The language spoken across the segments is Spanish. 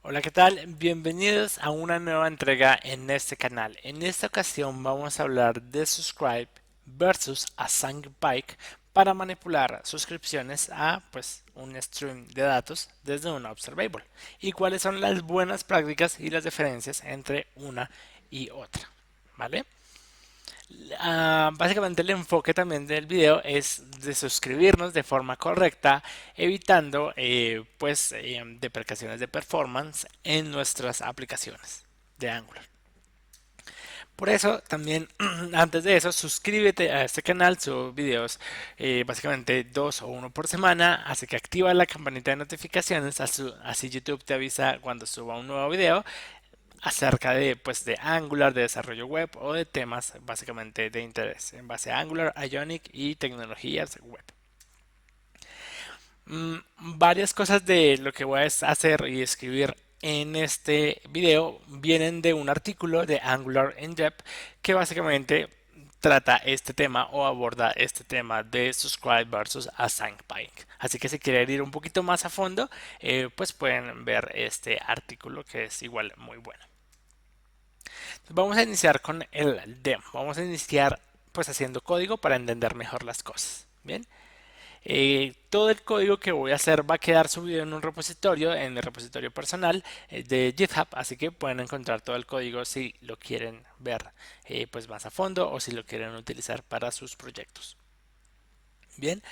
Hola, ¿qué tal? Bienvenidos a una nueva entrega en este canal. En esta ocasión vamos a hablar de Subscribe versus Assign Pike para manipular suscripciones a un stream de datos desde una observable y cuáles son las buenas prácticas y las diferencias entre una y otra. ¿Vale? Básicamente el enfoque también del video es de suscribirnos de forma correcta, evitando deprecaciones de performance en nuestras aplicaciones de Angular. Por eso también, antes de eso, suscríbete a este canal, subo videos básicamente dos o uno por semana, así que activa la campanita de notificaciones, así YouTube te avisa cuando suba un nuevo video acerca de Angular, de desarrollo web o de temas básicamente de interés en base a Angular, Ionic y tecnologías web. Varias cosas de lo que voy a hacer y escribir en este video vienen de un artículo de Angular in Depth que básicamente trata este tema o aborda este tema de Subscribe versus Assign Pike. Así que si quieren ir un poquito más a fondo, pues pueden ver este artículo que es igual muy bueno. Vamos a iniciar con el demo. Vamos a iniciar pues haciendo código para entender mejor las cosas. Bien. Todo el código que voy a hacer va a quedar subido en un repositorio, en mi repositorio personal de GitHub, así que pueden encontrar todo el código si lo quieren ver pues más a fondo o si lo quieren utilizar para sus proyectos. Bien,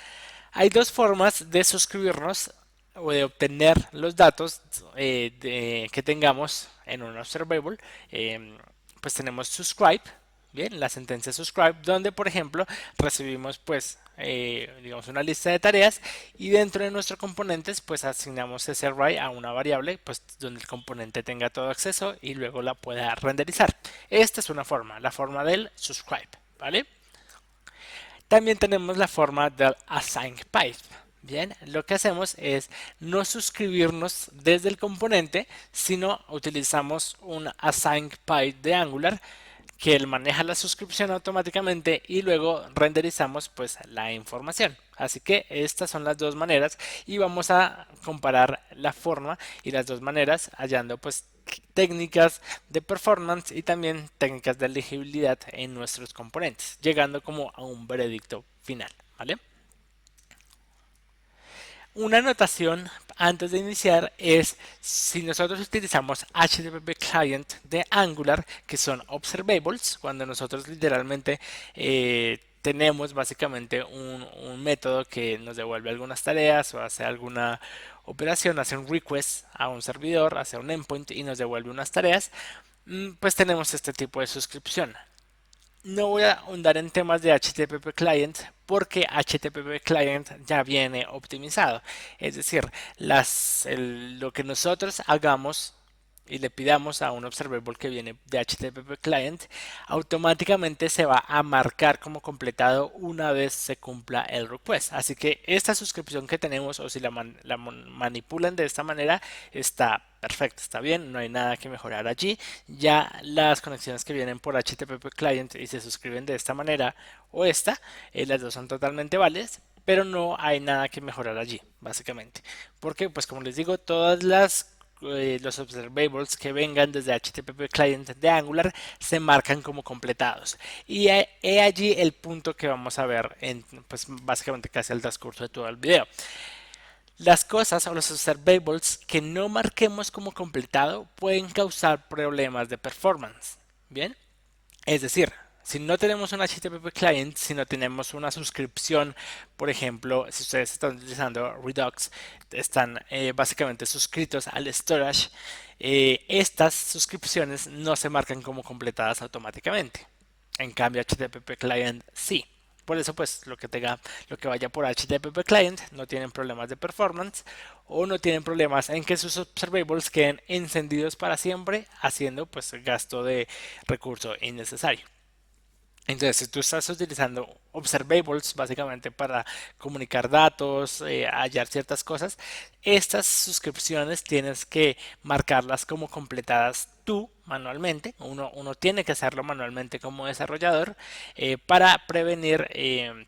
hay dos formas de suscribirnos o de obtener los datos que tengamos en un observable. Pues tenemos subscribe, bien, la sentencia subscribe, donde por ejemplo recibimos digamos una lista de tareas y dentro de nuestros componentes pues asignamos ese array a una variable pues donde el componente tenga todo acceso y luego la pueda renderizar. Esta es una forma, la forma del subscribe, ¿vale? También tenemos la forma del assign pipe. Bien, lo que hacemos es no suscribirnos desde el componente, sino utilizamos un assign pipe de Angular que él maneja la suscripción automáticamente y luego renderizamos pues la información. Así que estas son las dos maneras y vamos a comparar la forma y las dos maneras hallando pues técnicas de performance y también técnicas de legibilidad en nuestros componentes, llegando como a un veredicto final, ¿vale? Una anotación antes de iniciar es si nosotros utilizamos HTTP Client de Angular, que son observables, cuando nosotros literalmente tenemos básicamente un método que nos devuelve algunas tareas o hace alguna operación, hace un request a un servidor, hace un endpoint y nos devuelve unas tareas, pues tenemos este tipo de suscripción. No voy a ahondar en temas de HTTP Client porque HTTP Client ya viene optimizado. Es decir, lo que nosotros hagamos y le pidamos a un observable que viene de HTTP Client, automáticamente se va a marcar como completado una vez se cumpla el request. Así que esta suscripción que tenemos o si la manipulan de esta manera está perfecto, está bien, no hay nada que mejorar allí. Ya las conexiones que vienen por HTTP Client y se suscriben de esta manera o esta, las dos son totalmente válidas, pero no hay nada que mejorar allí, básicamente. Porque, pues como les digo, todas los observables que vengan desde HTTP Client de Angular se marcan como completados. Y he allí el punto que vamos a ver en, pues básicamente casi el transcurso de todo el video. Las cosas o los observables que no marquemos como completado pueden causar problemas de performance. Bien, es decir, si no tenemos un HTTP client, si no tenemos una suscripción, por ejemplo, si ustedes están utilizando Redux, están básicamente suscritos al storage, estas suscripciones no se marcan como completadas automáticamente. En cambio, HTTP client sí. Por eso, pues, lo que vaya por HTTP client no tienen problemas de performance o no tienen problemas en que sus observables queden encendidos para siempre, haciendo pues gasto de recurso innecesario. Entonces, si tú estás utilizando observables básicamente para comunicar datos, hallar ciertas cosas, estas suscripciones tienes que marcarlas como completadas tú manualmente. Uno tiene que hacerlo manualmente como desarrollador para prevenir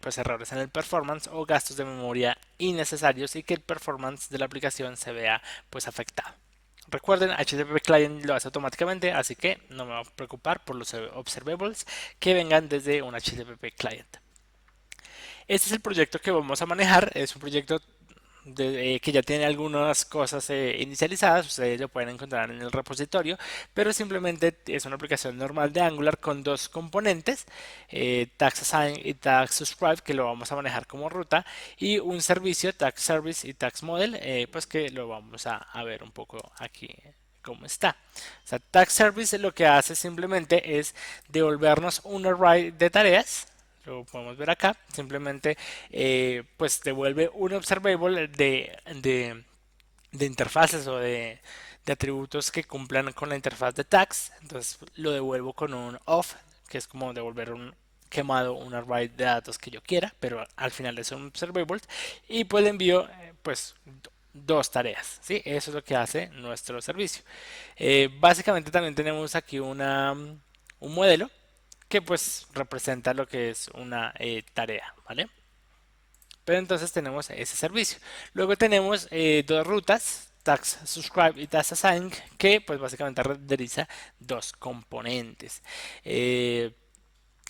pues errores en el performance o gastos de memoria innecesarios y que el performance de la aplicación se vea pues afectado. recuerden, HTTP Client lo hace automáticamente, así que no me voy a preocupar por los observables que vengan desde un HTTP Client. Este es el proyecto que vamos a manejar. Es un proyecto que ya tiene algunas cosas inicializadas. Ustedes lo pueden encontrar en el repositorio, pero simplemente es una aplicación normal de Angular con dos componentes, tags assign y tags subscribe, que lo vamos a manejar como ruta, y un servicio, tags service y tags model, pues que lo vamos a ver un poco aquí cómo está. O sea, tag service lo que hace simplemente es devolvernos un array de tareas. Lo podemos ver acá. Simplemente pues devuelve un observable de interfaces o de atributos que cumplan con la interfaz de tags. Entonces lo devuelvo con un off, que es como devolver un quemado, un array de datos que yo quiera, pero al final es un observable. Y pues le envío pues dos tareas, ¿sí? Eso es lo que hace nuestro servicio. Básicamente también tenemos aquí un modelo que pues representa lo que es una tarea, ¿vale? Pero entonces tenemos ese servicio. Luego tenemos dos rutas, tags subscribe y tags assign, que pues básicamente renderiza dos componentes. Eh,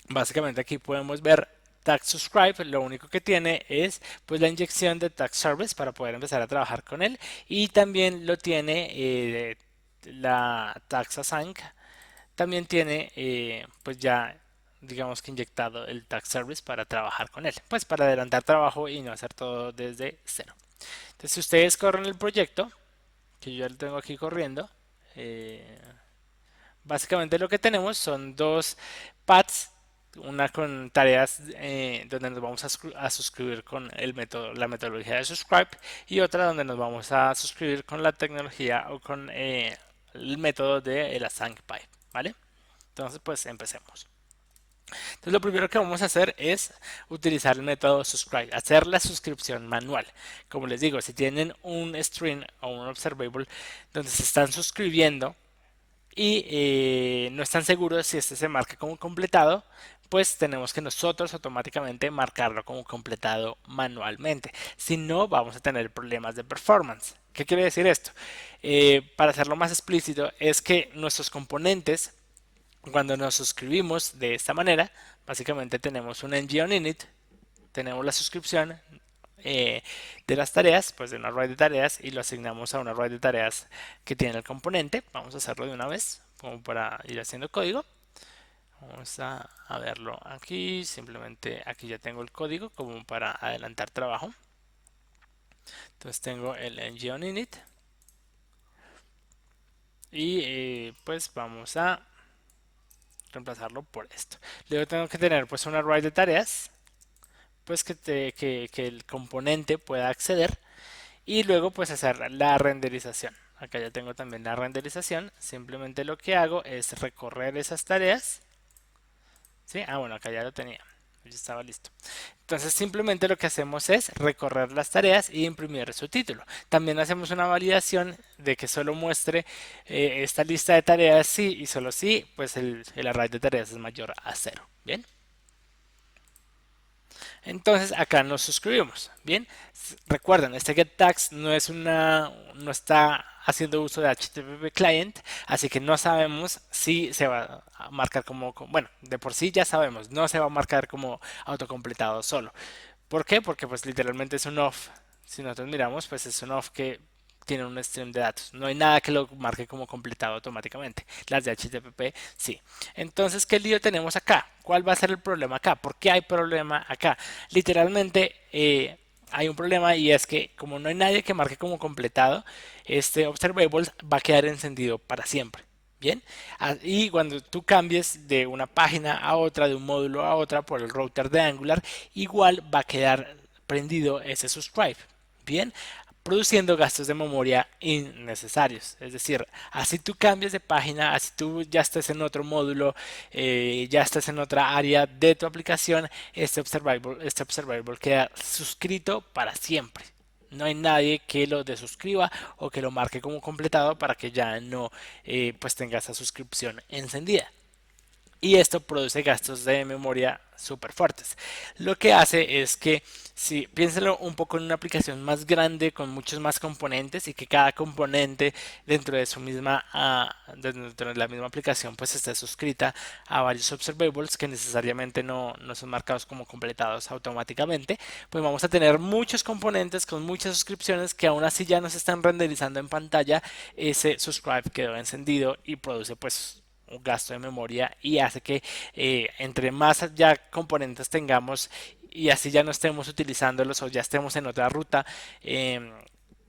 Básicamente aquí podemos ver tag subscribe, lo único que tiene es pues la inyección de tag service para poder empezar a trabajar con él, y también lo tiene la tags assign, también tiene pues ya digamos que inyectado el tag service para trabajar con él, pues para adelantar trabajo y no hacer todo desde cero. Entonces si ustedes corren el proyecto, que yo ya lo tengo aquí corriendo, eh, básicamente lo que tenemos son dos paths, una con tareas donde nos vamos a suscribir con el método, la metodología de subscribe, y otra donde nos vamos a suscribir con la tecnología o con el método de el assign pipe, ¿vale? Entonces, pues empecemos. Entonces, lo primero que vamos a hacer es utilizar el método subscribe, hacer la suscripción manual. Como les digo, si tienen un string o un observable donde se están suscribiendo y no están seguros si este se marca como completado, pues tenemos que nosotros automáticamente marcarlo como completado manualmente. Si no, vamos a tener problemas de performance. ¿Qué quiere decir esto? Para hacerlo más explícito, es que nuestros componentes, cuando nos suscribimos de esta manera, básicamente tenemos un ng init, tenemos la suscripción de las tareas, pues de un array de tareas, y lo asignamos a un array de tareas que tiene el componente. Vamos a hacerlo de una vez, como para ir haciendo código. Vamos a verlo aquí, simplemente aquí ya tengo el código como para adelantar trabajo. Entonces tengo el ng init y pues vamos a reemplazarlo por esto. Luego tengo que tener pues un array de tareas, pues que el componente pueda acceder, y luego pues hacer la renderización. Acá ya tengo también la renderización. Simplemente lo que hago es recorrer esas tareas. ¿Sí? Ah, bueno, acá ya lo tenía. Ya estaba listo. Entonces simplemente lo que hacemos es recorrer las tareas y imprimir su título. También hacemos una validación de que solo muestre esta lista de tareas sí y solo sí, pues el array de tareas es mayor a cero. Bien. Entonces acá nos suscribimos. Bien, recuerden, este get tags no está haciendo uso de HTTP client, así que no sabemos si se va a marcar bueno, de por sí ya sabemos, no se va a marcar como autocompletado solo. ¿Por qué? Porque pues literalmente es un off. Si nosotros miramos, pues es un off que tiene un stream de datos. No hay nada que lo marque como completado automáticamente. Las de HTTP sí. Entonces, ¿qué lío tenemos acá? ¿Cuál va a ser el problema acá? ¿Por qué hay problema acá? Literalmente hay un problema, y es que como no hay nadie que marque como completado, este observable va a quedar encendido para siempre. Bien, y cuando tú cambies de una página a otra, de un módulo a otra por el router de Angular, igual va a quedar prendido ese subscribe. Bien, produciendo gastos de memoria innecesarios. Es decir, así tú cambies de página, así tú ya estés en otro módulo, ya estés en otra área de tu aplicación, este observable queda suscrito para siempre. No hay nadie que lo desuscriba o que lo marque como completado para que ya no pues tenga esa suscripción encendida. y esto produce gastos de memoria súper fuertes. Lo que hace es que, si piénsalo un poco en una aplicación más grande con muchos más componentes y que cada componente dentro de su misma dentro de la misma aplicación pues esté suscrita a varios observables que necesariamente no son marcados como completados automáticamente, pues vamos a tener muchos componentes con muchas suscripciones que aún así ya nos están renderizando en pantalla. Ese subscribe quedó encendido y produce pues un gasto de memoria y hace que entre más ya componentes tengamos y así ya no estemos utilizándolos o ya estemos en otra ruta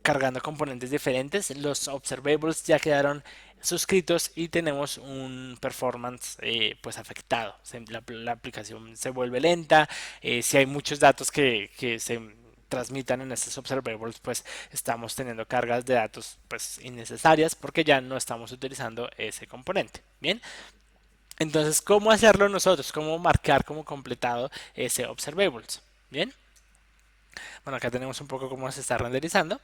cargando componentes diferentes, los observables ya quedaron suscritos y tenemos un performance pues afectado. La aplicación se vuelve lenta, si hay muchos datos que se transmitan en estos observables, pues estamos teniendo cargas de datos pues innecesarias porque ya no estamos utilizando ese componente. Bien, entonces, ¿cómo hacerlo nosotros? ¿Cómo marcar como completado ese observables? Bien, bueno, acá tenemos un poco cómo se está renderizando.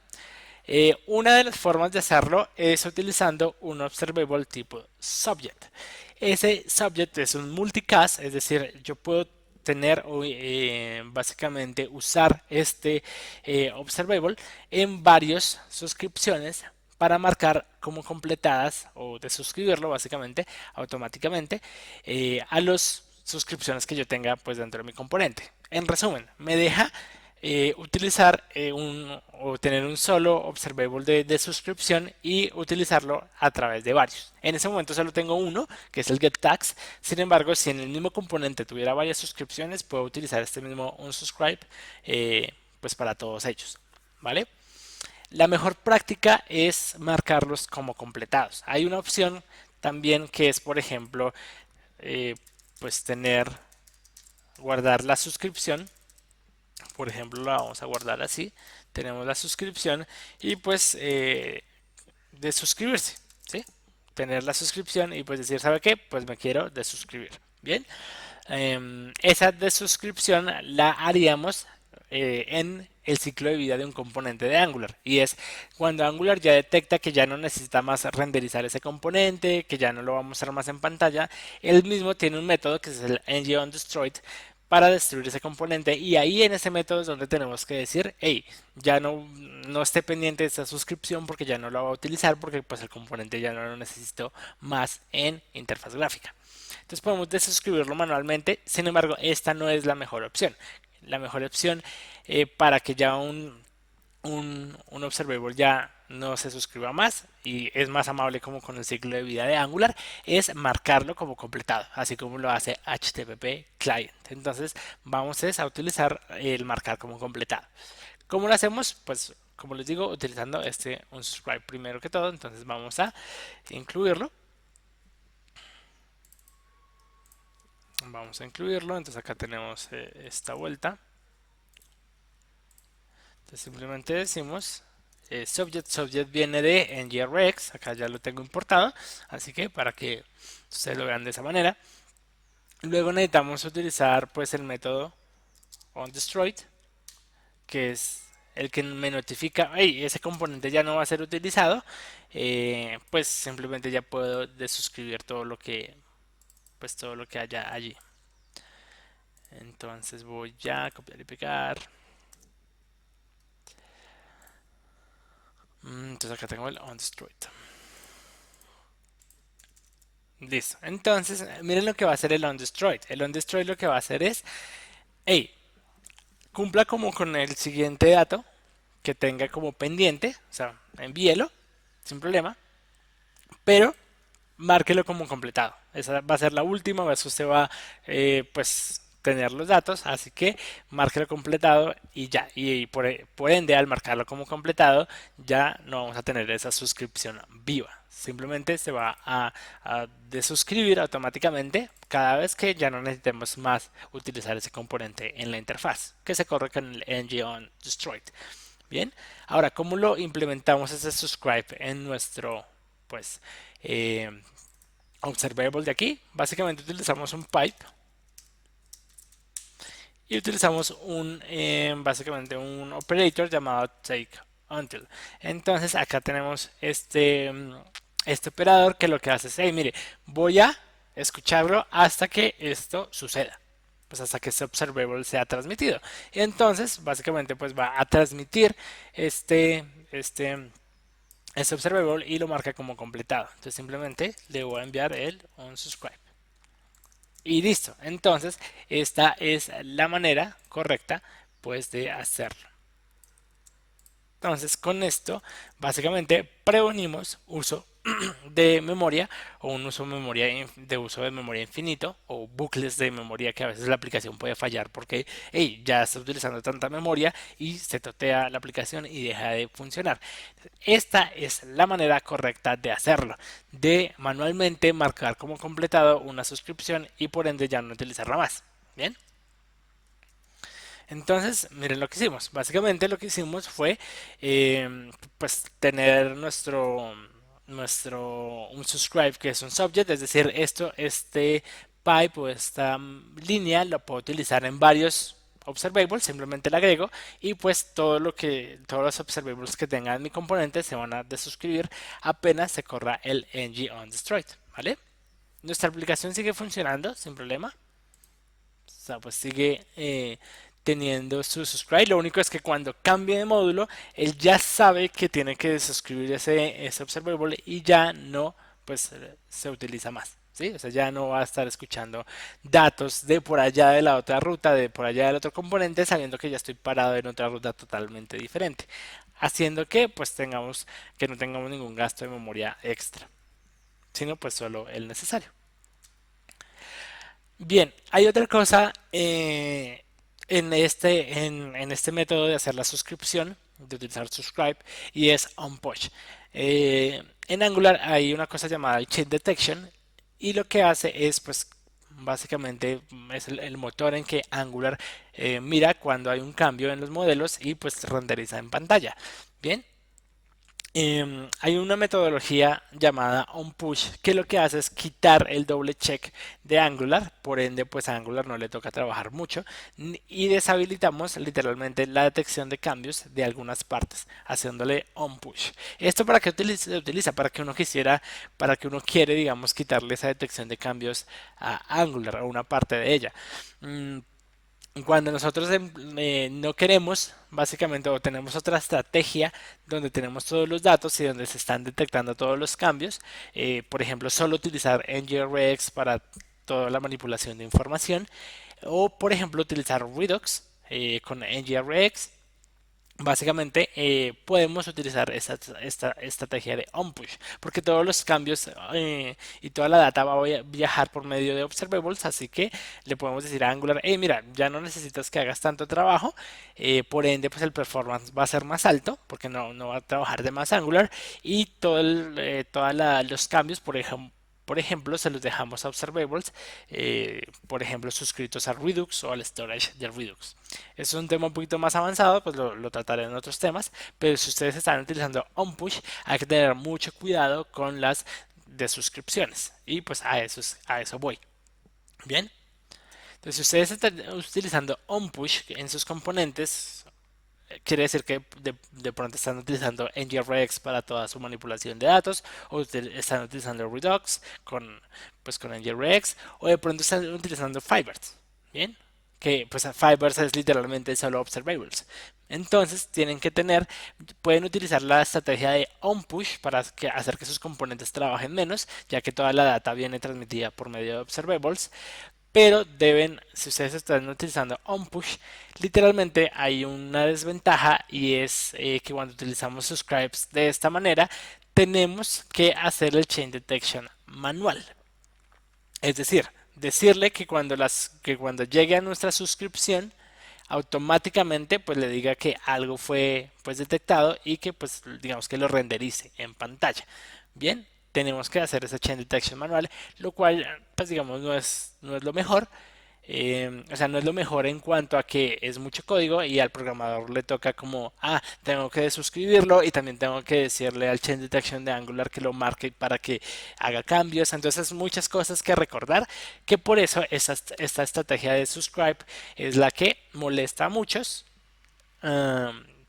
Una de las formas de hacerlo es utilizando un observable tipo subject. Ese subject es un multicast, es decir, yo puedo tener o básicamente usar este observable en varias suscripciones para marcar como completadas o de suscribirlo básicamente automáticamente a las suscripciones que yo tenga pues dentro de mi componente. En resumen, me deja utilizar o tener un solo observable de suscripción y utilizarlo a través de varios. En ese momento solo tengo uno, que es el getTags. Sin embargo, si en el mismo componente tuviera varias suscripciones, puedo utilizar este mismo unsubscribe pues para todos ellos. ¿Vale? La mejor práctica es marcarlos como completados. Hay una opción también que es, por ejemplo, eh, pues guardar la suscripción. Por ejemplo, la vamos a guardar así. Tenemos la suscripción y pues de suscribirse, ¿sí? Tener la suscripción y pues decir, ¿sabe qué? Pues me quiero desuscribir. Bien, esa desuscripción la haríamos en el ciclo de vida de un componente de Angular, y es cuando Angular ya detecta que ya no necesita más renderizar ese componente, que ya no lo va a mostrar más en pantalla. Él mismo tiene un método que es el ng-on-destroy para destruir ese componente, y ahí en ese método es donde tenemos que decir, hey, ya no esté pendiente de esta suscripción porque ya no lo va a utilizar, porque pues el componente ya no lo necesito más en interfaz gráfica. Entonces podemos desuscribirlo manualmente. Sin embargo, esta no es la mejor opción. La mejor opción para que ya un observable ya no se suscriba más y es más amable como con el ciclo de vida de Angular, es marcarlo como completado, así como lo hace HTTP Client. Entonces vamos a utilizar el marcar como completado. ¿Cómo lo hacemos? Pues como les digo, utilizando este unsubscribe primero que todo. Entonces vamos a incluirlo. Vamos a incluirlo. Entonces acá tenemos esta vuelta. Entonces simplemente decimos subject viene de ngrx, acá ya lo tengo importado, así que para que ustedes lo vean de esa manera. Luego necesitamos utilizar pues el método onDestroyed, que es el que me notifica, hey, ese componente ya no va a ser utilizado. Pues simplemente ya puedo desuscribir todo lo que haya allí. Entonces voy ya a copiar y pegar. Entonces acá tengo el onDestroyed. Listo. Entonces, miren lo que va a hacer el onDestroyed. El onDestroyed lo que va a hacer es, hey, cumpla como con el siguiente dato que tenga como pendiente, o sea, envíelo sin problema, pero márquelo como completado. Esa va a ser la última vez que usted va, pues, tener los datos, así que márquelo completado y ya. Y por ende, al marcarlo como completado, ya no vamos a tener esa suscripción viva. Simplemente se va a desuscribir automáticamente cada vez que ya no necesitemos más utilizar ese componente en la interfaz, que se corre con el ng-on-destroyed. Bien, ahora, ¿cómo lo implementamos ese subscribe en nuestro, pues, eh, observable de aquí? Básicamente utilizamos un pipe y utilizamos básicamente un operator llamado take until. Entonces acá tenemos este operador que lo que hace es, hey, mire, voy a escucharlo hasta que esto suceda, pues hasta que este observable sea transmitido. Y entonces, básicamente, pues va a transmitir este, este, este observable y lo marca como completado. Entonces simplemente le voy a enviar el unsubscribe. Y listo. Entonces, esta es la manera correcta, pues, de hacerlo. Entonces, con esto, básicamente prevenimos uso de memoria o un uso de memoria infinito o bucles de memoria que a veces la aplicación puede fallar porque hey, ya está utilizando tanta memoria y se totea la aplicación y deja de funcionar. Esta es la manera correcta de hacerlo, de manualmente marcar como completado una suscripción y por ende ya no utilizarla más. Bien. Entonces, miren lo que hicimos. Básicamente lo que hicimos fue pues tener nuestro un subscribe que es un subject, es decir, este pipe o esta línea lo puedo utilizar en varios observables, simplemente le agrego y pues todos los observables que tengan mi componente se van a desuscribir apenas se corra el ng on destroyed, ¿vale? Nuestra aplicación sigue funcionando sin problema. O sea, pues sigue teniendo su subscribe. Lo único es que cuando cambie de módulo, él ya sabe que tiene que desuscribir ese observable y ya no pues se utiliza más. ¿Sí? O sea, ya no va a estar escuchando datos de por allá de la otra ruta, de por allá del otro componente, sabiendo que ya estoy parado en otra ruta totalmente diferente. Haciendo que pues que no tengamos ningún gasto de memoria extra, sino pues solo el necesario. Bien, hay otra cosa en este método de hacer la suscripción, de utilizar subscribe, y es onPush. En Angular hay una cosa llamada chain detection y lo que hace es, pues, básicamente es el motor en que Angular mira cuando hay un cambio en los modelos y pues renderiza en pantalla. Bien, hay una metodología llamada onPush que lo que hace es quitar el doble check de Angular, por ende pues a Angular no le toca trabajar mucho y deshabilitamos literalmente la detección de cambios de algunas partes haciéndole onPush. ¿Esto para qué se utiliza? Para que uno quiere digamos quitarle esa detección de cambios a Angular o una parte de ella. Cuando nosotros no queremos, básicamente, o tenemos otra estrategia donde tenemos todos los datos y donde se están detectando todos los cambios, por ejemplo, solo utilizar NGRX para toda la manipulación de información, o por ejemplo, utilizar Redux con NGRX. Básicamente podemos utilizar esta estrategia de onPush porque todos los cambios y toda la data va a viajar por medio de observables, así que le podemos decir a Angular, hey mira, ya no necesitas que hagas tanto trabajo, por ende pues el performance va a ser más alto porque no va a trabajar de más Angular y todos los cambios, por ejemplo, se los dejamos a observables, por ejemplo, suscritos a Redux o al storage de Redux. Es un tema un poquito más avanzado, pues lo trataré en otros temas, pero si ustedes están utilizando onPush, hay que tener mucho cuidado con las de suscripciones. Y pues a eso voy. Bien, entonces si ustedes están utilizando onPush en sus componentes, quiere decir que de pronto están utilizando NGRX para toda su manipulación de datos o están utilizando Redux con NGRX o de pronto están utilizando Fibers. Bien, que pues Fibers es literalmente solo observables. Entonces pueden utilizar la estrategia de onPush para hacer que sus componentes trabajen menos, ya que toda la data viene transmitida por medio de observables, pero si ustedes están utilizando onPush, literalmente hay una desventaja y es que cuando utilizamos subscribes de esta manera, tenemos que hacer el chain detection manual. Es decir, decirle que cuando llegue a nuestra suscripción, automáticamente pues le diga que algo fue pues detectado y que pues digamos que lo renderice en pantalla. Bien, tenemos que hacer ese chain detection manual, lo cual pues digamos no es lo mejor. O sea, no es lo mejor en cuanto a que es mucho código y al programador le toca como, tengo que suscribirlo y también tengo que decirle al chain detection de Angular que lo marque para que haga cambios. Entonces, muchas cosas que recordar, que por eso esta estrategia de subscribe es la que molesta a muchos.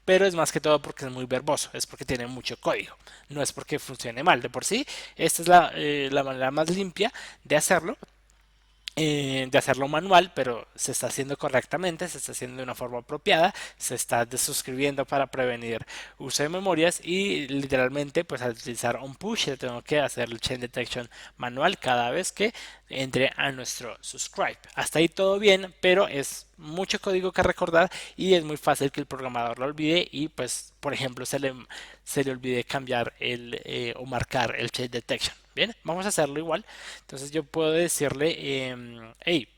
pero es más que todo porque es muy verboso, es porque tiene mucho código, no es porque funcione mal. De por sí, esta es la manera más limpia de hacerlo, de hacerlo manual, pero se está haciendo correctamente, se está haciendo de una forma apropiada, se está desuscribiendo para prevenir uso de memorias y literalmente pues al utilizar un push tengo que hacer el chain detection manual cada vez que entre a nuestro subscribe. Hasta ahí todo bien, pero es mucho código que recordar y es muy fácil que el programador lo olvide y pues por ejemplo se le olvide cambiar o marcar el chain detection. Bien, vamos a hacerlo igual. Entonces yo puedo decirle, hey,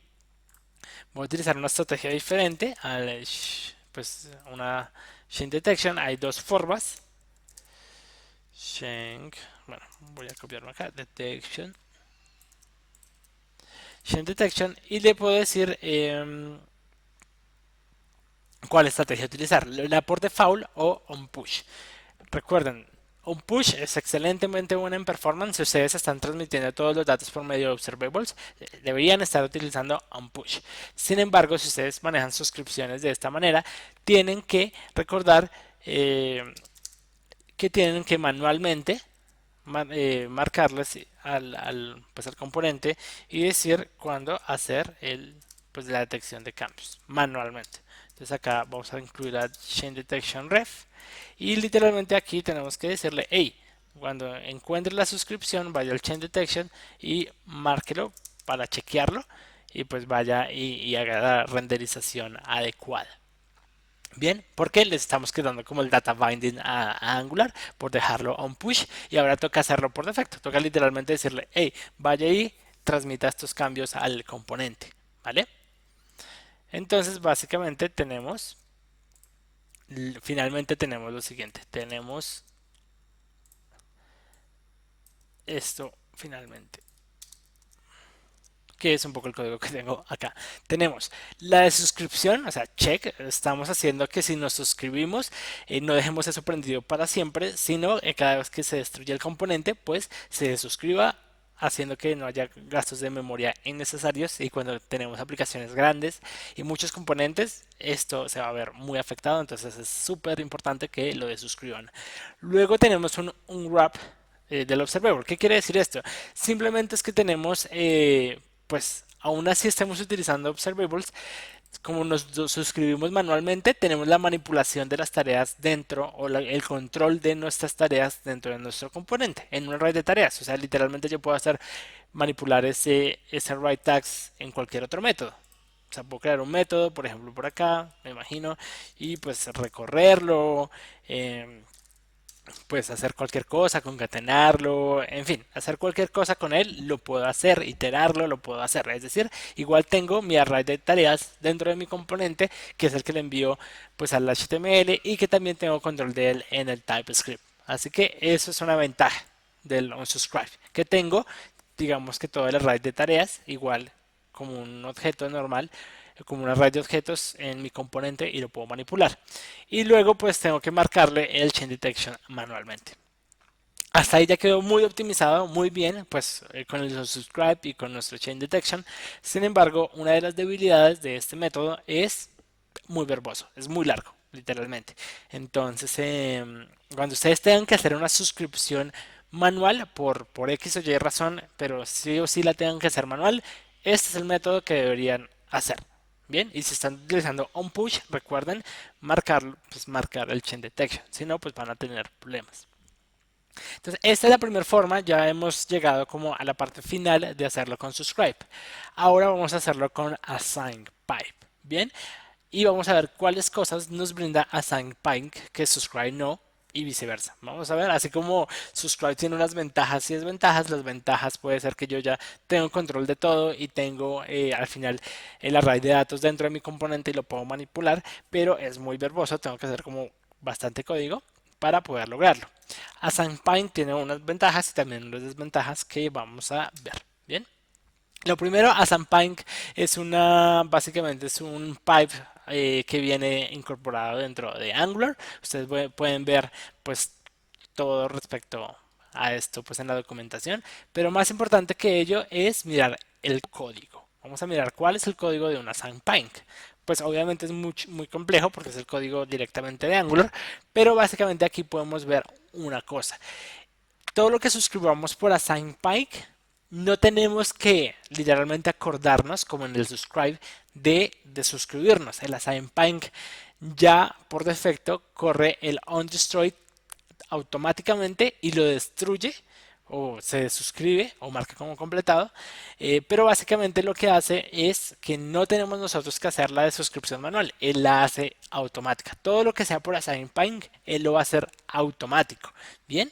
voy a utilizar una estrategia diferente pues una chain detection. Hay dos formas. Chain, bueno, voy a copiarlo acá, chain detection y le puedo decir cuál estrategia utilizar, la por default o on push. Recuerden, un push es excelentemente buena en performance. Si ustedes están transmitiendo todos los datos por medio de observables, deberían estar utilizando un push. Sin embargo, si ustedes manejan suscripciones de esta manera, tienen que recordar que tienen que manualmente marcarles pues, al componente y decir cuándo hacer pues, la detección de cambios manualmente. Entonces acá vamos a incluir la Chain Detection Ref y literalmente aquí tenemos que decirle, hey, cuando encuentre la suscripción vaya al Chain Detection y márquelo para chequearlo y pues vaya y haga la renderización adecuada. Bien, porque les estamos quedando como el data binding a Angular por dejarlo on push y ahora toca hacerlo por defecto. Toca literalmente decirle, hey, vaya y transmita estos cambios al componente, ¿vale? Entonces, básicamente finalmente tenemos lo siguiente. Tenemos esto finalmente, que es un poco el código que tengo acá. Tenemos la de suscripción, o sea, check, estamos haciendo que si nos suscribimos no dejemos eso prendido para siempre, sino cada vez que se destruye el componente, pues se suscriba haciendo que no haya gastos de memoria innecesarios y cuando tenemos aplicaciones grandes y muchos componentes, esto se va a ver muy afectado, entonces es súper importante que lo desuscriban. Luego tenemos un wrap del observable. ¿Qué quiere decir esto? Simplemente es que tenemos pues aún así estamos utilizando observables, como nos suscribimos manualmente, tenemos la manipulación de las tareas dentro o el control de nuestras tareas dentro de nuestro componente en un array de tareas. O sea, literalmente yo puedo hacer manipular ese array tags en cualquier otro método. O sea, puedo crear un método, por ejemplo, por acá, me imagino, y pues recorrerlo, pues hacer cualquier cosa, concatenarlo, en fin, hacer cualquier cosa con él, lo puedo hacer, iterarlo, lo puedo hacer. Es decir, igual tengo mi array de tareas dentro de mi componente, que es el que le envío pues al HTML y que también tengo control de él en el TypeScript. Así que eso es una ventaja del onSubscribe, que tengo, digamos que todo el array de tareas, igual como un objeto normal, como un array de objetos en mi componente y lo puedo manipular. Y luego pues tengo que marcarle el chain detection manualmente. Hasta ahí ya quedó muy optimizado, muy bien, pues con el subscribe y con nuestro chain detection. Sin embargo, una de las debilidades de este método es muy verboso, es muy largo, literalmente. Entonces, cuando ustedes tengan que hacer una suscripción manual por X o Y razón, pero sí o sí la tengan que hacer manual, este es el método que deberían hacer. Bien, y si están utilizando onPush, recuerden marcar el chain detection, si no, pues van a tener problemas. Entonces, esta es la primera forma, ya hemos llegado como a la parte final de hacerlo con subscribe. Ahora vamos a hacerlo con assign pipe. Bien, y vamos a ver cuáles cosas nos brinda assign pipe que subscribe no y viceversa. Vamos a ver, así como subscribe tiene unas ventajas y desventajas, las ventajas puede ser que yo ya tengo control de todo y tengo al final el array de datos dentro de mi componente y lo puedo manipular, pero es muy verboso, tengo que hacer como bastante código para poder lograrlo. AsignPine tiene unas ventajas y también unas desventajas que vamos a ver. Bien. Lo primero, AsignPine básicamente es un pipe que viene incorporado dentro de Angular. Ustedes pueden ver pues todo respecto a esto pues en la documentación, pero más importante que ello es mirar el código. Vamos a mirar cuál es el código de una AsignPine. pues obviamente es muy complejo porque es el código directamente de Angular, pero básicamente aquí podemos ver una cosa. Todo lo que suscribamos por AssignPike, no tenemos que literalmente acordarnos, como en el subscribe, de suscribirnos. El AssignPike ya por defecto corre el onDestroy automáticamente y lo destruye o se suscribe o marca como completado, pero básicamente lo que hace es que no tenemos nosotros que hacer la de suscripción manual, él la hace automática. Todo lo que sea por AssignPing, él lo va a hacer automático. Bien,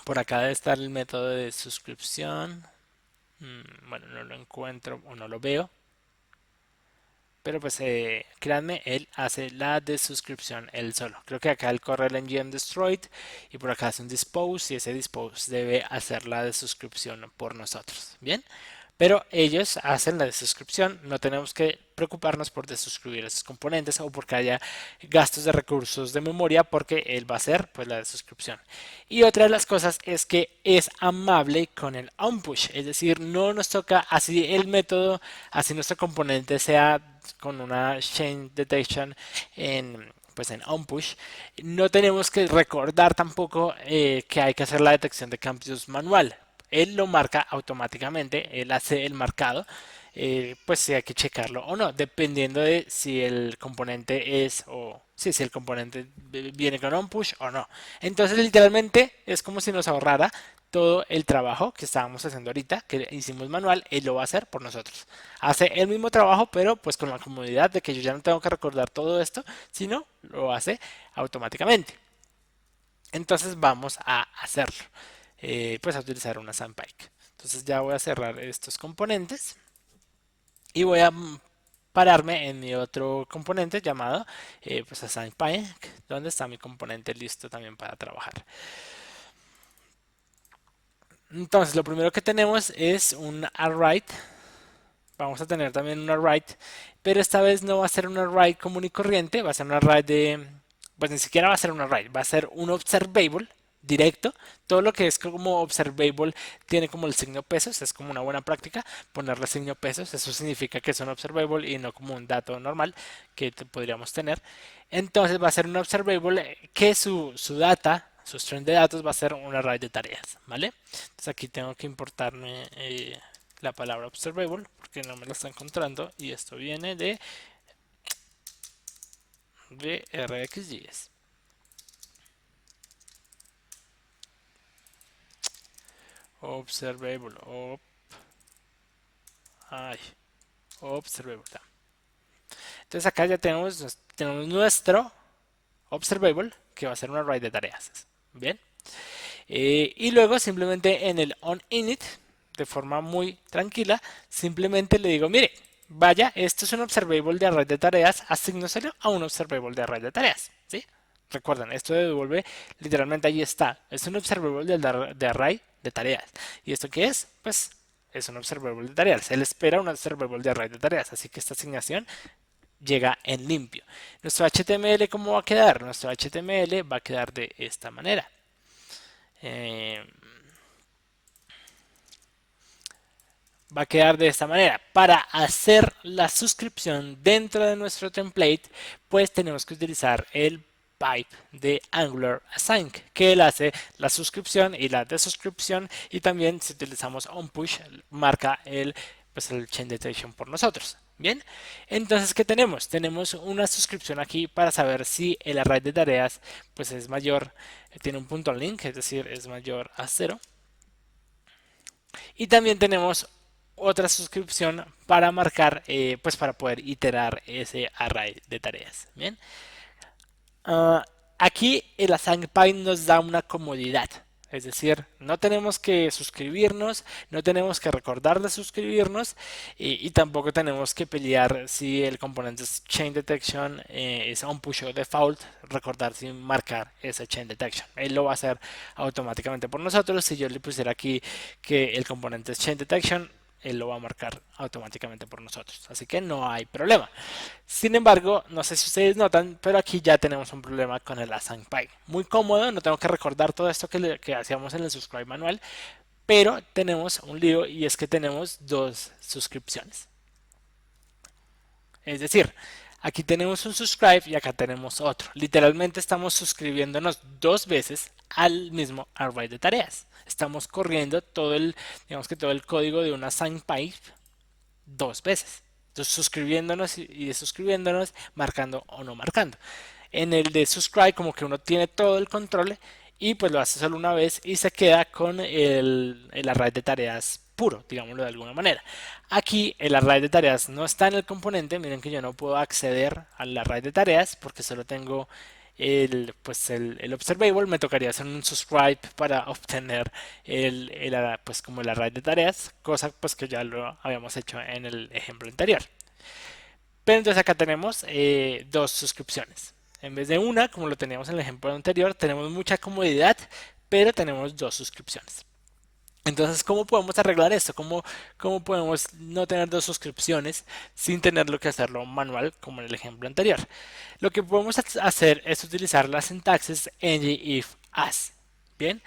por acá debe estar el método de suscripción. Bueno, no lo encuentro o no lo veo. Pero pues créanme, él hace la de suscripción él solo. Creo que acá él corre el ngm destroyed y por acá hace un dispose y ese dispose debe hacer la de suscripción por nosotros. Bien, pero ellos hacen la de suscripción, no tenemos que preocuparnos por desuscribir esos componentes o porque haya gastos de recursos de memoria porque él va a hacer pues la de suscripción. Y otra de las cosas es que es amable con el onPush, es decir, no nos toca así el método, así nuestro componente sea con una chain detection en pues en onPush, no tenemos que recordar tampoco que hay que hacer la detección de cambios manual. Él lo marca automáticamente, él hace el marcado, pues si hay que checarlo o no, dependiendo de si el componente es o si el componente viene con onPush o no. Entonces literalmente es como si nos ahorrara todo el trabajo que estábamos haciendo ahorita, que hicimos manual, él lo va a hacer por nosotros. Hace el mismo trabajo, pero pues con la comodidad de que yo ya no tengo que recordar todo esto, sino lo hace automáticamente. Entonces vamos a hacerlo, pues a utilizar una SandPike. Entonces ya voy a cerrar estos componentes y voy a pararme en mi otro componente llamado pues AssignPike, donde está mi componente listo también para trabajar. Entonces lo primero que tenemos es un awrite. Vamos a tener también un awrite, pero esta vez no va a ser un awrite común y corriente, va a ser un awrite de, pues ni siquiera va a ser un awrite, va a ser un observable directo. Todo lo que es como observable tiene como el signo pesos, es como una buena práctica ponerle signo pesos, eso significa que es un observable y no como un dato normal que podríamos tener. Entonces va a ser un observable que su data, su string de datos va a ser un array de tareas, ¿vale? Entonces aquí tengo que importarme la palabra observable porque no me la está encontrando y esto viene de RxJS. Observable, ay, observable. Entonces acá ya tenemos nuestro observable que va a ser un array de tareas. Bien. Y luego simplemente en el onInit, de forma muy tranquila, simplemente le digo, mire, vaya, esto es un observable de array de tareas, asignóselo a un observable de array de tareas. ¿Sí? Recuerden, esto de devuelve, literalmente ahí está. Es un observable de array de tareas. ¿Y esto qué es? Pues es un observable de tareas. Él espera un observable de array de tareas. Así que esta asignación llega en limpio. Nuestro HTML, ¿cómo va a quedar? Nuestro HTML va a quedar de esta manera. Eh, va a quedar de esta manera. Para hacer la suscripción dentro de nuestro template, pues tenemos que utilizar el pipe de Angular Async, que él hace la suscripción y la desuscripción, y también si utilizamos onPush, marca pues el chain detection por nosotros. Bien, entonces ¿qué tenemos? Tenemos una suscripción aquí para saber si el array de tareas pues es mayor, tiene un punto link, es decir, es mayor a 0. Y también tenemos otra suscripción para marcar, pues para poder iterar ese array de tareas. Bien. Ah, aquí el AssignPy nos da una comodidad. Es decir, no tenemos que suscribirnos, no tenemos que recordar de suscribirnos y tampoco tenemos que pelear si el componente es chain detection, es on push o default, recordar sin marcar ese chain detection. Él lo va a hacer automáticamente por nosotros. Si yo le pusiera aquí que el componente es chain detection, él lo va a marcar automáticamente por nosotros. Así que no hay problema. Sin embargo, no sé si ustedes notan, pero aquí ya tenemos un problema con el AssignPy. Muy cómodo, no tengo que recordar todo esto que hacíamos en el subscribe manual, pero tenemos un lío y es que tenemos dos suscripciones. Es decir, aquí tenemos un subscribe y acá tenemos otro. Literalmente estamos suscribiéndonos dos veces al mismo array de tareas. Estamos corriendo todo el, digamos que todo el código de una assign pipe dos veces. Entonces suscribiéndonos y desuscribiéndonos, marcando o no marcando. En el de subscribe como que uno tiene todo el control y pues lo hace solo una vez y se queda con el array de tareas puro, digámoslo de alguna manera. Aquí el array de tareas no está en el componente, miren que yo no puedo acceder al array de tareas porque solo tengo el observable. Me tocaría hacer un subscribe para obtener pues como el array de tareas, cosa pues que ya lo habíamos hecho en el ejemplo anterior. Pero entonces acá tenemos dos suscripciones. En vez de una, como lo teníamos en el ejemplo anterior, tenemos mucha comodidad, pero tenemos dos suscripciones. Entonces, ¿cómo podemos arreglar esto? ¿Cómo podemos no tener dos suscripciones sin tenerlo que hacerlo manual como en el ejemplo anterior? Lo que podemos hacer es utilizar la sintaxis ngIf as. Bien,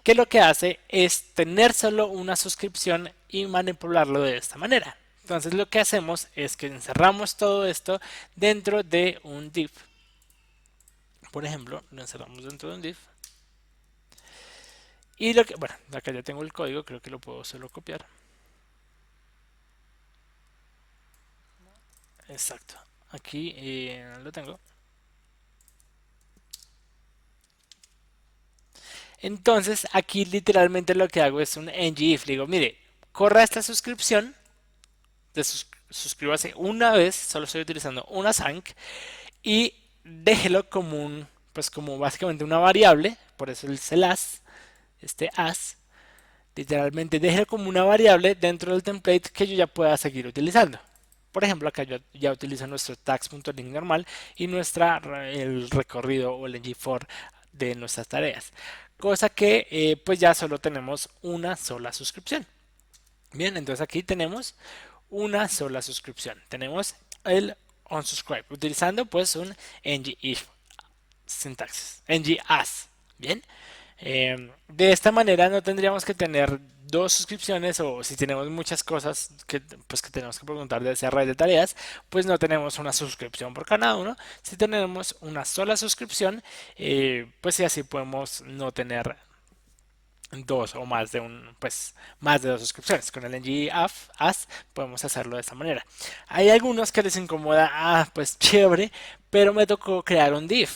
que lo que hace es tener solo una suscripción y manipularlo de esta manera. Entonces lo que hacemos es que encerramos todo esto dentro de un div. Por ejemplo, lo encerramos dentro de un div. Y lo que, bueno, acá ya tengo el código, creo que lo puedo solo copiar. Exacto. Aquí lo tengo. Entonces aquí literalmente lo que hago es un ngIf. Le digo, mire, corra esta suscripción. Suscríbase una vez, solo estoy utilizando una sync. Y déjelo como un, pues como básicamente una variable, por eso el as, este as, literalmente déjelo como una variable dentro del template que yo ya pueda seguir utilizando. Por ejemplo, acá yo ya utilizo nuestro tags.link normal y el recorrido o el ng4 de nuestras tareas. Cosa que pues ya solo tenemos una sola suscripción. Bien, entonces aquí tenemos una sola suscripción. Tenemos el unsubscribe utilizando pues un ngIf sintaxis, ngAs. Bien, de esta manera no tendríamos que tener dos suscripciones o si tenemos muchas cosas pues que tenemos que preguntar de ese array de tareas, pues no tenemos una suscripción por cada uno. Si tenemos una sola suscripción, pues y así podemos no tener dos o más de pues más de dos suscripciones. Con el ng as podemos hacerlo de esta manera. Hay algunos que les incomoda, pues chévere, pero me tocó crear un div,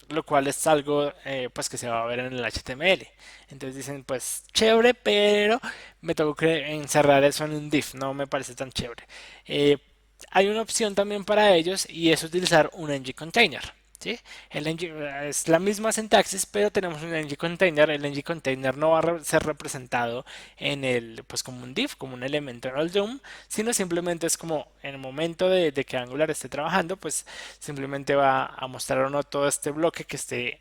lo cual es algo pues que se va a ver en el HTML. Entonces dicen, pues chévere, pero me tocó encerrar eso en un div, no me parece tan chévere. Hay una opción también para ellos y es utilizar un ng-container. ¿Sí? Es la misma sintaxis, pero tenemos un ng-container. El ng-container no va a ser representado pues como un div, como un elemento en el DOM, sino simplemente es como en el momento de que Angular esté trabajando, pues simplemente va a mostrar o no todo este bloque que esté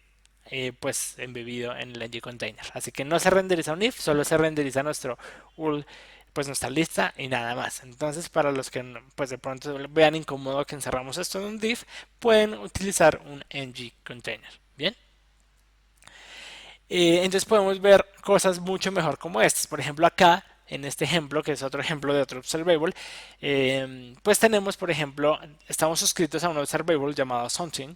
pues embebido en el ng-container. Así que no se renderiza un if, solo se renderiza nuestro URL, pues nuestra lista y nada más. Entonces, para los que pues de pronto vean incómodo que encerramos esto en un div, pueden utilizar un ng-container. Bien. Entonces podemos ver cosas mucho mejor como estas. Por ejemplo, acá, en este ejemplo, que es otro ejemplo de otro observable, pues tenemos, por ejemplo, estamos suscritos a un observable llamado something.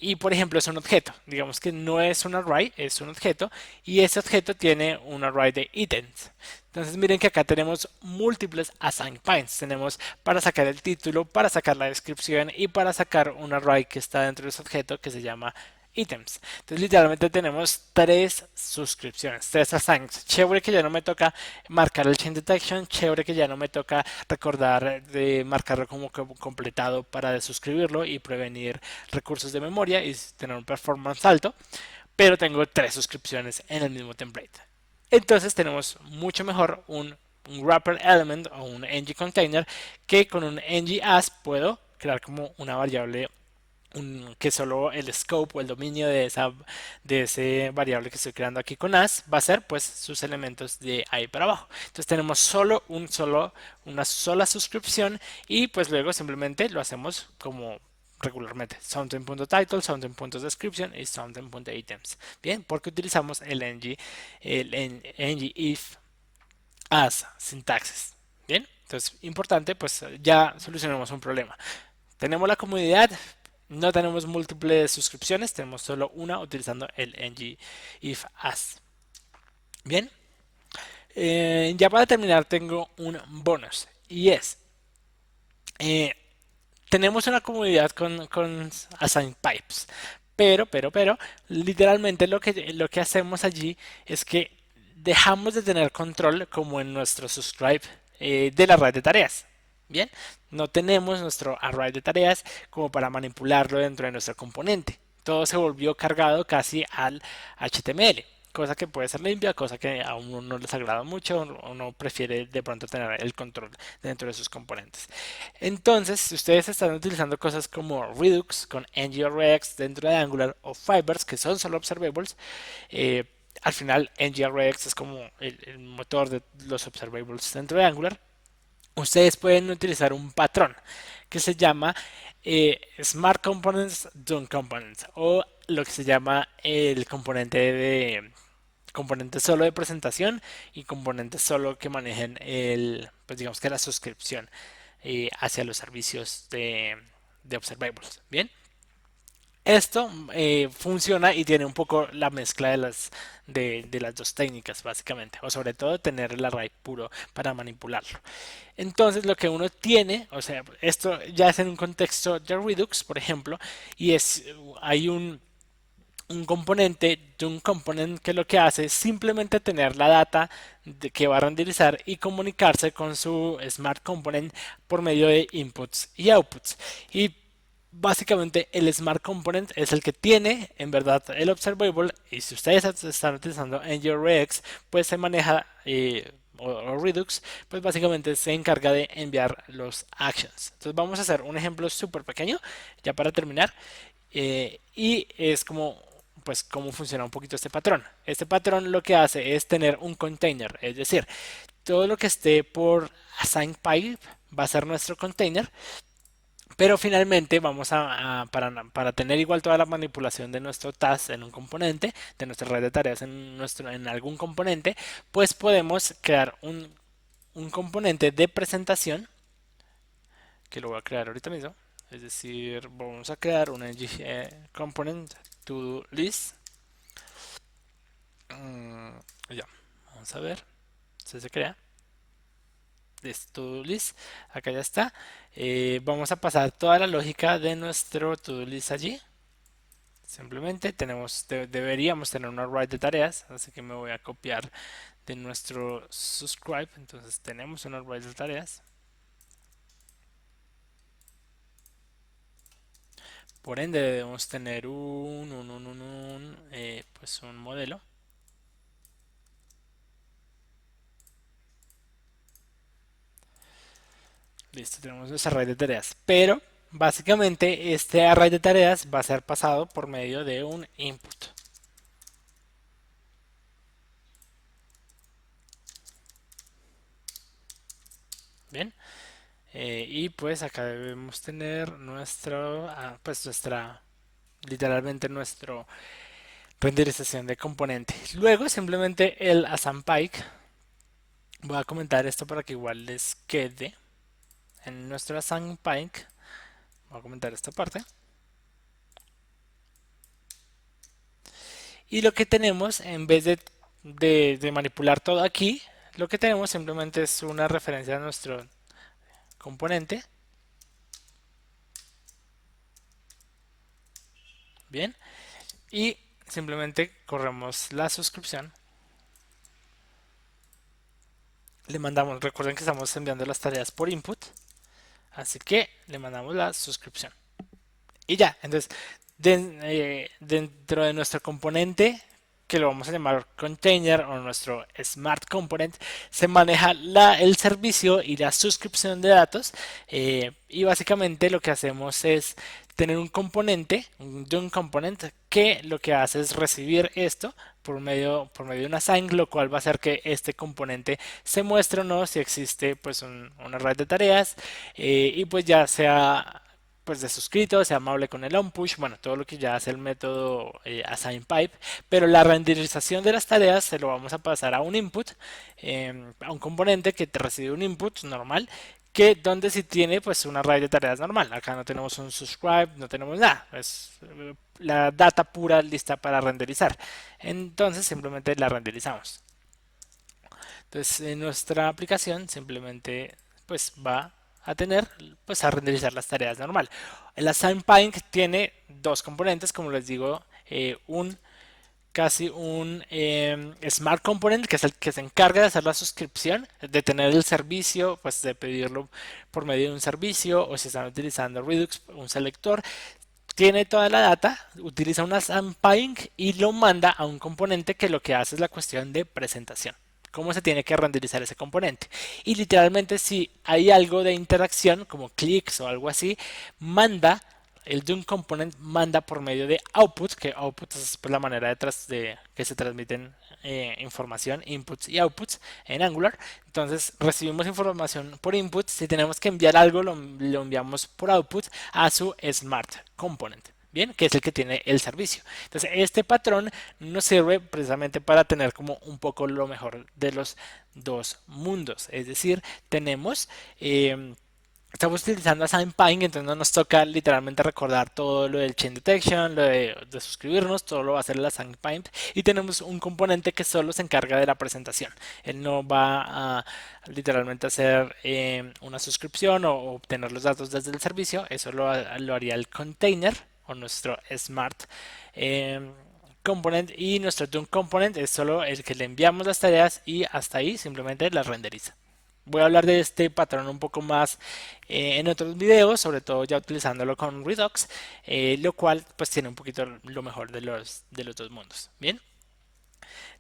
Y por ejemplo es un objeto, digamos que no es un array, es un objeto y ese objeto tiene un array de ítems. Entonces miren que acá tenemos múltiples assign points, tenemos para sacar el título, para sacar la descripción y para sacar un array que está dentro de ese objeto que se llama ítems. Entonces literalmente tenemos tres suscripciones, tres assigns. Chévere que ya no me toca marcar el chain detection, chévere que ya no me toca recordar de marcarlo como completado para desuscribirlo y prevenir recursos de memoria y tener un performance alto, pero tengo tres suscripciones en el mismo template. Entonces tenemos mucho mejor un wrapper element o un ng-container que con un ng-as puedo crear como una variable que solo el scope o el dominio de ese variable que estoy creando aquí con as va a ser pues sus elementos de ahí para abajo. Entonces tenemos una sola suscripción y pues luego simplemente lo hacemos como regularmente something.title, something.description y something.items. Bien, porque utilizamos el ng if as sintaxis. Bien, Entonces, importante, pues ya solucionamos un problema. Tenemos la comodidad, no tenemos múltiples suscripciones, tenemos solo una utilizando el ng if as. Bien, ya para terminar tengo un bonus y es, eh, tenemos una comodidad con assign pipes, pero, literalmente lo que hacemos allí es que dejamos de tener control como en nuestro subscribe del array de tareas. Bien, no tenemos nuestro array de tareas como para manipularlo dentro de nuestro componente. Todo se volvió cargado casi al HTML, cosa que puede ser limpia, cosa que a uno no les agrada mucho, uno prefiere de pronto tener el control dentro de sus componentes. Entonces, si ustedes están utilizando cosas como Redux con NGRX dentro de Angular o Fibers, que son solo observables, eh, al final NGRX es como el motor de los observables dentro de Angular. Ustedes pueden utilizar un patrón que se llama Smart Components Done Components, o lo que se llama el componente solo de presentación y componentes solo que manejen pues digamos que la suscripción hacia los servicios de observables. Bien, esto funciona y tiene un poco la mezcla de las dos técnicas básicamente, o sobre todo tener el array puro para manipularlo. Entonces lo que uno tiene, o sea, esto ya es en un contexto de Redux, por ejemplo, y hay un componente de un component que lo que hace es simplemente tener la data que va a renderizar y comunicarse con su Smart Component por medio de inputs y outputs. Y básicamente el Smart Component es el que tiene en verdad el observable, y si ustedes están utilizando NGRX pues se maneja o Redux, pues básicamente se encarga de enviar los actions. Entonces vamos a hacer un ejemplo súper pequeño ya para terminar, y es como pues cómo funciona un poquito este patrón. Este patrón lo que hace es tener un container, es decir, todo lo que esté por assign pipe va a ser nuestro container, pero finalmente vamos para tener igual toda la manipulación de nuestro task en un componente, de nuestra red de tareas en algún componente, pues podemos crear un componente de presentación que lo voy a crear ahorita mismo. Es decir, vamos a crear un component to list. Ya, vamos a ver si se crea. Listo, to list. Acá ya está. Vamos a pasar toda la lógica de nuestro to list allí. Simplemente deberíamos tener un array de tareas, así que me voy a copiar de nuestro subscribe. Entonces tenemos un array de tareas. Por ende debemos tener pues un modelo. Listo, tenemos nuestro array de tareas. Pero básicamente este array de tareas va a ser pasado por medio de un input. Bien. Y pues acá debemos tener literalmente nuestro renderización de componente. Luego simplemente el AsamPike. Voy a comentar esto para que igual les quede. En nuestro AsamPike voy a comentar esta parte. Y lo que tenemos, en vez de manipular todo aquí, lo que tenemos simplemente es una referencia a nuestro componente. Bien. Y simplemente corremos la suscripción. Le mandamos, recuerden que estamos enviando las tareas por input. Así que le mandamos la suscripción. Y ya, entonces dentro de nuestro componente, que lo vamos a llamar container o nuestro smart component, se maneja el servicio y la suscripción de datos, y básicamente lo que hacemos es tener un componente, un component que lo que hace es recibir esto por medio de una assign, lo cual va a hacer que este componente se muestre o no si existe pues una red de tareas, y pues ya sea pues de suscrito, sea amable con el onPush, bueno, todo lo que ya hace el método AssignPipe, pero la renderización de las tareas se lo vamos a pasar a un input, a un componente que te recibe un input normal, que donde si tiene pues un array de tareas normal. Acá no tenemos un subscribe, no tenemos nada, es la data pura lista para renderizar. Entonces simplemente la renderizamos. Entonces, en nuestra aplicación simplemente pues va a tener pues a renderizar las tareas normal. El AssignPython tiene dos componentes, como les digo, un casi un Smart Component, que es el que se encarga de hacer la suscripción, de tener el servicio, pues de pedirlo por medio de un servicio, o si están utilizando Redux, un selector, tiene toda la data, utiliza una sampling y lo manda a un componente que lo que hace es la cuestión de presentación. Cómo se tiene que renderizar ese componente. Y literalmente si hay algo de interacción, como clics o algo así, manda, el de un component manda por medio de output, que output es pues, la manera de que se transmiten información, inputs y outputs en Angular. Entonces recibimos información por input, si tenemos que enviar algo lo enviamos por output a su Smart Component. Bien, que es el que tiene el servicio. Entonces, este patrón nos sirve precisamente para tener como un poco lo mejor de los dos mundos. Es decir, tenemos estamos utilizando AssignPython, entonces no nos toca literalmente recordar todo lo del chain detection, lo de suscribirnos, todo lo va a hacer el AssignPython y tenemos un componente que solo se encarga de la presentación. Él no va a literalmente hacer una suscripción o obtener los datos desde el servicio, eso lo haría el container o nuestro Smart Component y nuestro Done Component es solo el que le enviamos las tareas y hasta ahí simplemente las renderiza. Voy a hablar de este patrón un poco más en otros videos, sobre todo ya utilizándolo con Redux, lo cual pues tiene un poquito lo mejor de los dos mundos. Bien,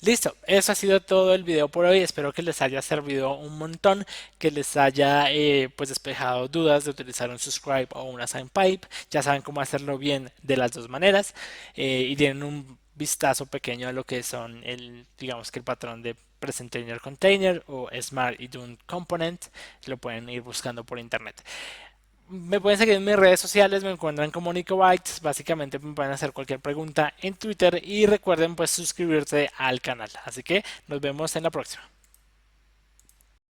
listo, eso ha sido todo el video por hoy, espero que les haya servido un montón, que les haya pues despejado dudas de utilizar un subscribe o una sign pipe, ya saben cómo hacerlo bien de las dos maneras y tienen un vistazo pequeño a lo que son digamos que el patrón de Presenter Container o Smart y Dune Component, lo pueden ir buscando por internet. Me pueden seguir en mis redes sociales, me encuentran como Nico Bytes, básicamente me pueden hacer cualquier pregunta en Twitter y recuerden pues suscribirse al canal. Así que nos vemos en la próxima.